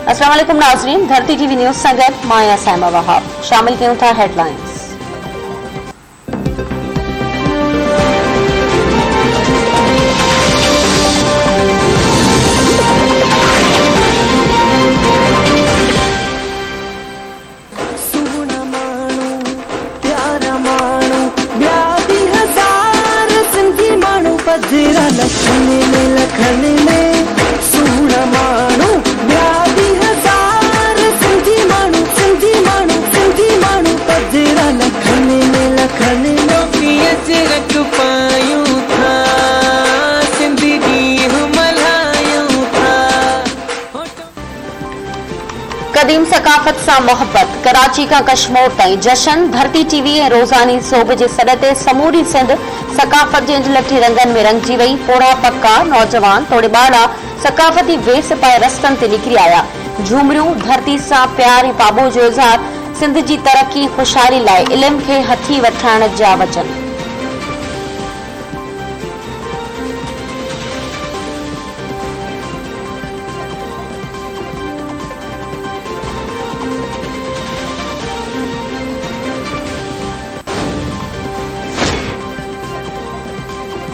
अस्सलाम वालेकुम नाज़रीन, धरती टीवी न्यूज़ संगत माया साइमा वहाब। शामिल क्यों था हेडलाइंस। कदीम सकाफत सा मोहब्बत कराची का कश्मीर ताईं जशन। धरती टीवी ऐं रोज़ानी सोब जे सॾ ते समूरी सिंध सकाफत जे इंजलठी रंगनि में रंगजी वई। पोड़ा पक्का नौजवान तोड़े ॿारड़ा सकाफती वेस पाए रस्तनि ते निकिरी आया। झूमरियूं धरती सां प्यार ऐं पाबो जो इज़हार। सिंध जी तरक़ी ख़ुशहाली लाइ इल्म खे हथी वठण जा वचन।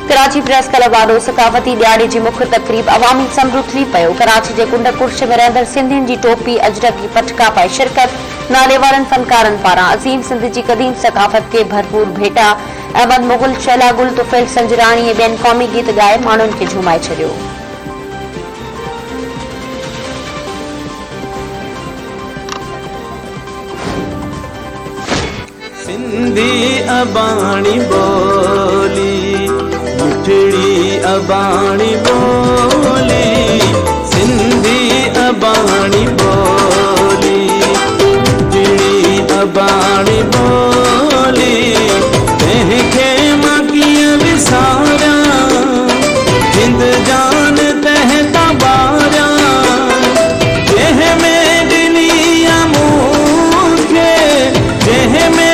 कराची प्रेस क्लब वारो सकाफती ॾियारे जी मुख्य तकरीब अवामी समरू थी पियो। कराची जे कुंड कुर्श में रहंदड़ सिंधियुनि जी टोपी अजरकी पटका पाए शिरकत। नाले वारनि फनकारनि पारां अज़ीम सिंध जी क़दीम सकाफत के भरपूर भेटा। अहमद मुगल, शैला गुल, तुफैल संजरानी ऐं ॿियनि क़ौमी गीत ॻाए माण्हुनि खे झुमाए छॾियो। सिंधी अबाणी बोली मिठड़ी अबाणी बोली, सिंधी अबाणी बोली मिठड़ी अबाणी बोली। तंहिंखे मां कीअं विसारियां, हिंद जान तहता ॿारियां। जंहिंमें ॾिनी आहे मूंखे, जंहिंमें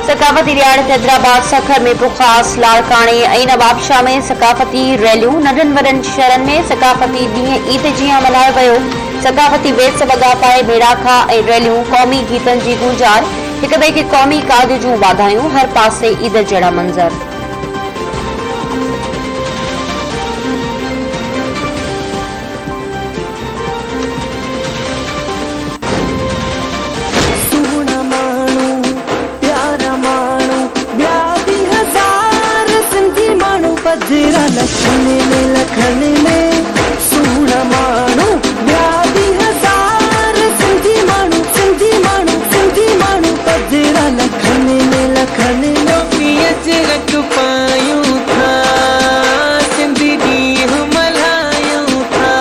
सकाफती ॾियारे ते हैदराबाद सखर में पुखास लाड़काणे ऐं नवाबशाह में सकाफती रैलियूं। नंढनि वॾनि शहरनि में सकाफती ॾींहुं ईद जीअं मल्हायो वियो। सकाफती वेस वॻा पाए मेड़ाखा ऐं रैलियूं, क़ौमी गीतनि जी गुंजार, हिक ॿिए खे क़ौमी काज जूं वाधायूं। हर पासे ईद जहिड़ा मंज़र। लखन में सूना माण्हू ॿिया बि हज़ार सिंधी माण्हू, सिंधी माण्हू, सिंधी माण्हू पजरा लखन में लखन अजरक पायूं था, सिंधी ॾींहुं मल्हायूं था।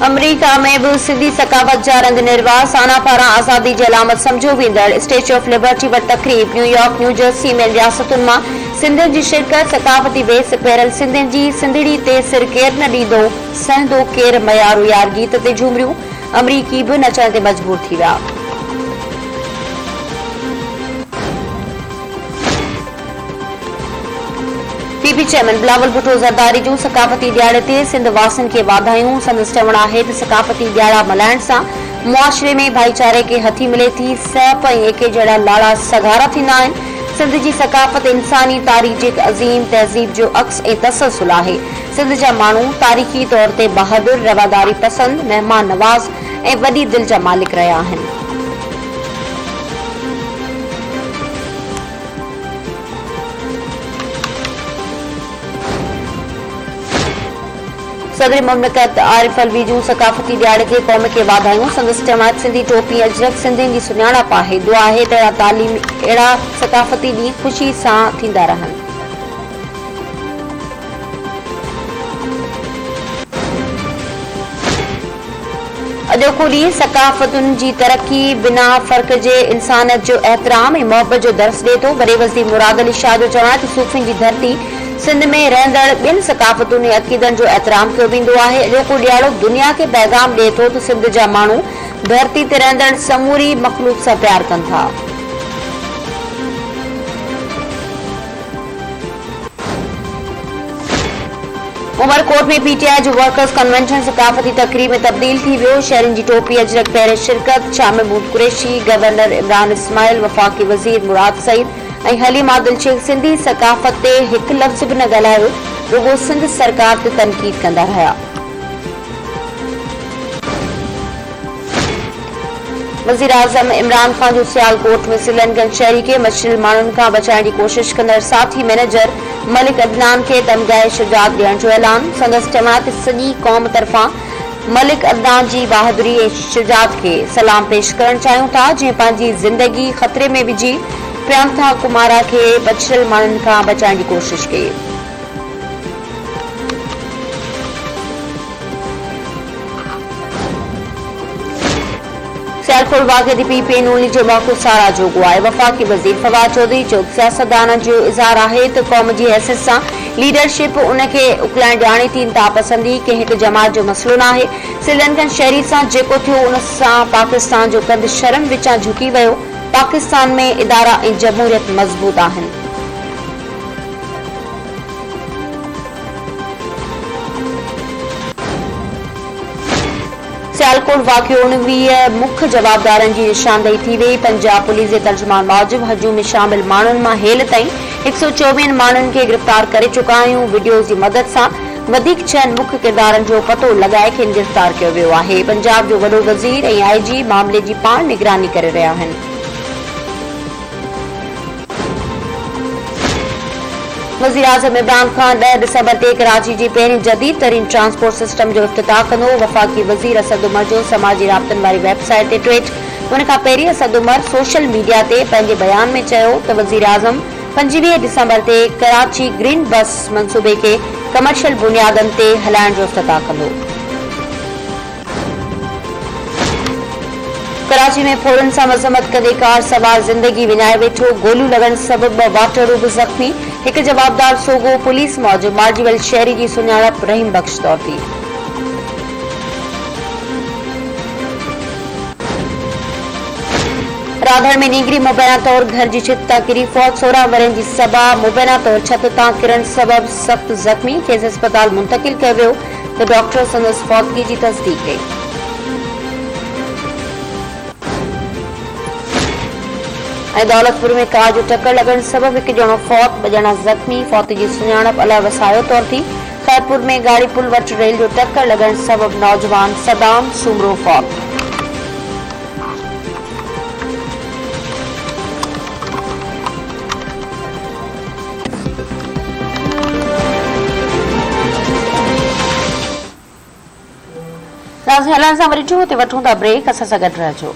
अमरीका में भी सिंधी सकाफत जा रंग निर्वाह। साना पारां आज़ादी जी अलामत समझो वेंदड़ स्टेच्यू ऑफ लिबर्टी वटि तक़रीब। न्यूयॉर्क, न्यू जर्सी में रियासतुनि मां सिंधियुनि जी शिरकत। सकाफती वेस पहिरियल सिंधियुनि जी सिंधड़ी ते सिर केर न ॾींदो, सहंदो केर मयारू यार गीत ते झूमरियूं। अमरीकी बि नचण ते मजबूर थी विया। पीपी चेयरमैन बिलावल भुट्टो ज़रदारी जूं सकाफती ॾियारे ते सिंध वासियुनि खे वाधायूं। संदसि चवण आहे त सकाफती ॾियारा मल्हाइण सां मुआशिरे में भाईचारे खे हथी मिले थी। सप ऐं एके जहिड़ा लाड़ा सगारा थींदा आहिनि। सिंध जी सकाफत इंसानी तारीख़ जे अज़ीम तहज़ीब जो अक्स ऐं तसलसल आहे। सिंध जा माण्हू तारीख़ी तौर ते बहादुर, रवादारी पसंद, मेहमान नवाज़ ऐं वॾी दिलि जा मालिक रहिया आहिनि। सदर मुमलिकत आरिफ अलवी जूं सकाफती ॾियारे ते क़ौम खे वाधायूं। संदसि जमात सिंधी टोपी अजरक सिंधियुनि जी सुञाणप आहे। दुआ आहे त अहिड़ा सकाफती ॾींहं ख़ुशी सां थींदा रहनि। अॼोको ॾींहुं सकाफतुनि जी तरक़ी बिना फ़र्क़ जे इंसानियत जो एहतराम ऐं मोहबत जो दर्स ॾिए थो। वॾे वज़ीर मुराद अली शाह जो चवण आहे त सूफ़ियुनि जी धरती सिंध में रहंदड़ ॿियनि सकाफतुनि ऐं अक़ीदनि जो एहतराम कयो वेंदो आहे। अॼोको ॾियारो दुनिया खे पैगाम ॾिए थो त सिंध जा माण्हू धरती ते रहंदड़ समूरी मखलूक सां प्यार कनि था। उमरकोट में पीटीआई जो वर्कर्स कन्वेंशन सकाफती तकरीब में तब्दील थी वियो। शहरनि जी टोपी अजरक पहिरें शिरकत। शाह महमूद कुरैशी, गवर्नर इमरान इस्माइल, वफ़ाक़ी वज़ीर मुराद सईद ऐं हलीम आदिल शेख सिंधी सकाफ़त ते हिकु लफ़्ज़ बि न ॻाल्हायो, रुगो सिंध सरकार ते तनक़ीद कंदा रहिया। वज़ीर आज़म इमरान खान जो सियालकोट में सिलनगंज शहरी के मशरिल माण्हुनि खां बचाइण जी कोशिश कंदड़ साथी मैनेजर मलिक अदनान के दमगाए शुजात ॾियण जो ऐलान। संदसि चवण ते सॼी क़ौम तरफ़ां मलिक अदनान जी बहादुरी ऐं शुजात खे सलाम पेश करण चाहियूं था, जंहिं पंहिंजी ज़िंदगी ख़तरे में विझी प्रियंका कुमारा खे मछरिल माण्हुनि खां बचाइण जी कोशिश कई। सियालकोट वाक़े ते पीपी नूनी जो मौक़िफ़ सारा जोॻो आहे। वफ़ाक़ी वज़ीर फवाद चौधरी चयो सियासतदाननि जो इज़हार आहे त क़ौम जी हैसियत सां लीडरशिप उन खे उकलाइण ॼाणे थी। इंतहा पसंदी कंहिं हिकु जमात जो मसइलो न आहे। सिलनगंज शहरी सां जेको थियो उन सां पाकिस्तान जो कंद शर्म विचां झुकी वियो। पाकिस्तान में इदारा ऐं जमहूरियत मज़बूत आहिनि। सियालकोट वाक़ियो 19 मुख्य जवाबदारनि जी निशानदेही थी वई। पंजाब पुलिस जे तर्जुमान मूजिबि हजूम में शामिल माण्हुनि मां हेल ताईं 124 माण्हुनि खे गिरफ़्तार करे चुका आहियूं। वीडियोज़ जी मदद सां वधीक 6 मुख्य किरदारनि जो पतो लॻाए खेनि गिरफ़्तार कयो वियो आहे। पंजाब जो वॾो वज़ीर ऐं आईजी मामले जी पाण निगरानी करे रहिया आहिनि। वज़ीर आज़म इमरान खान 10 डिसंबर ते कराची जी पहिरीं जदीद तरीन ट्रांसपोर्ट सिस्टम जो इफ्तिताह कंदो। वफ़ाक़ी वज़ीर असद उमर जो समाजी राब्तनि वारी वेबसाइट ते ट्वीट। उन खां पहिरीं असद उमर सोशल मीडिया ते पंहिंजे बयान में चयो त वज़ीर आज़म 25 डिसंबर ते कराची ग्रीन बस मंसूबे खे कमर्शियल बुनियादनि ते हलाइण जो इफ्तिताह कंदो। कराची में फोरन सां मज़म्मत कंदे कार सवार ज़िंदगी विञाए वेठो। गोलियूं लॻण सबबि 2 वाटड़ू बि ज़ख़्मी। हिकु जवाबदार सोगो पुलिस मौजिबि मार्जीवल शहरी जी सुञाणप रहीम बख़्श तौर थी। राधड़ में नींगरी मुबैना तौर घर जी छित तां किरी फौत। 16 वरनि जी सबा मुबैना तौर छत तां किरण सबबि सख़्त ज़ख़्मी। खेसि अस्पताल मुंतक़िल कयो वियो त डॉक्टर संदसि फौतगी जी तस्दीक़ कई। ऐं दौलतपुर में कार जो टक्कर लॻण सबबि हिकु ॼणो फौत, 2 ॼणा ज़ख़्मी। फौत जी सुञाणप अलाए वसायो तौर थी। खैरपुर में गाड़ी पुल वटि रेल जो टक्कर लॻण सबबि नौजवान सदाम सुमरो फौत। हलण सां वरी जो हुते वठूं था ब्रेक, असां सां गॾु रहिजो।